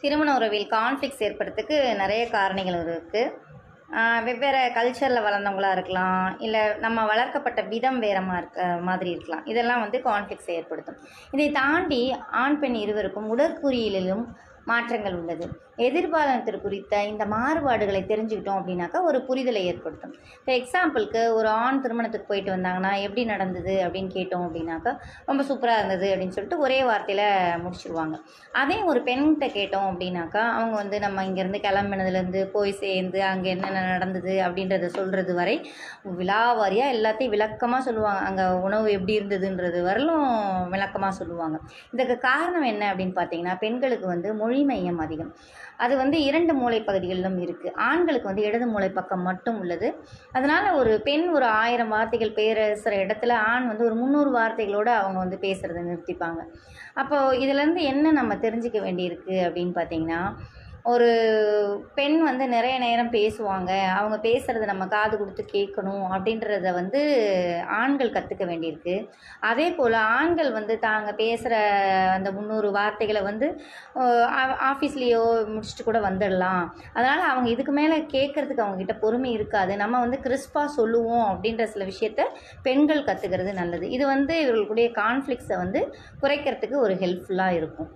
திருமண உறவில் கான்ஃப்ளிக்ஸ் ஏற்படுறதுக்கு நிறைய காரணிகள் இருக்குது. வெவ்வேறு கல்ச்சரில் வளர்ந்தவங்களா இருக்கலாம், இல்லை நம்ம வளர்க்கப்பட்ட விதம் வேறு மாதிரி இருக்கலாம். இதெல்லாம் வந்து கான்ஃப்ளிக்ஸை ஏற்படுத்தும். இதை தாண்டி ஆண் பெண் இருவருக்கும் உடற்குறியிலும் மாற்றங்கள் உள்ளது. எதிர்பாலனத்திற்கு குறித்த இந்த மாறுபாடுகளை தெரிஞ்சுக்கிட்டோம் அப்படின்னாக்கா ஒரு புரிதலை ஏற்படுத்தும். இப்போ எக்ஸாம்பிளுக்கு ஒரு ஆண் திருமணத்துக்கு போயிட்டு வந்தாங்கன்னா எப்படி நடந்தது அப்படின்னு கேட்டோம் அப்படின்னாக்கா ரொம்ப சூப்பராக இருந்தது அப்படின்னு சொல்லிட்டு ஒரே வார்த்தையில் முடிச்சிருவாங்க. அதே ஒரு பெண்கிட்ட கேட்டோம் அப்படின்னாக்கா அவங்க வந்து நம்ம இங்கேருந்து கிளம்பினதுலேருந்து போய் சேர்ந்து அங்கே என்னென்ன நடந்தது அப்படின்றத சொல்கிறது வரை விலாவாரியாக எல்லாத்தையும் விளக்கமாக சொல்லுவாங்க. அங்கே உணவு எப்படி இருந்ததுன்றது வரலும் விளக்கமாக சொல்லுவாங்க. இதுக்கு காரணம் என்ன அப்படின்னு பார்த்தீங்கன்னா, பெண்களுக்கு வந்து மொழி மையம் அதிகம். அது வந்து 2 மூளை பகுதிகளிலும் இருக்குது. ஆண்களுக்கு வந்து இடது மூளை பக்கம் மட்டும் உள்ளது. அதனால் ஒரு பெண் ஒரு 1000 வார்த்தைகள் பேசுகிற இடத்துல ஆண் வந்து ஒரு 300 வார்த்தைகளோடு அவங்க வந்து பேசுகிறத நிறுத்திப்பாங்க. அப்போது இதிலேருந்து என்ன நம்ம தெரிஞ்சிக்க வேண்டியிருக்கு அப்படின்னு பார்த்தீங்கன்னா, ஒரு பெண் வந்து நிறைய நேரம் பேசுவாங்க, அவங்க பேசுகிறத நம்ம காது கொடுத்து கேட்கணும் அப்படின்றத வந்து ஆண்கள் கற்றுக்க வேண்டியிருக்கு. அதே போல் ஆண்கள் வந்து தாங்க பேசுகிற அந்த 300 வார்த்தைகளை வந்து ஆஃபீஸ்லேயோ முடிச்சுட்டு கூட வந்துடலாம். அதனால் அவங்க இதுக்கு மேலே கேட்குறதுக்கு அவங்கக்கிட்ட பொறுமை இருக்காது. நம்ம வந்து கிறிஸ்பாக சொல்லுவோம் அப்படின்ற சில விஷயத்த பெண்கள் கற்றுக்கிறது நல்லது. இது வந்து இவர்களுடைய கான்ஃப்ளிக்ஸை வந்து குறைக்கிறதுக்கு ஒரு ஹெல்ப்ஃபுல்லாக இருக்கும்.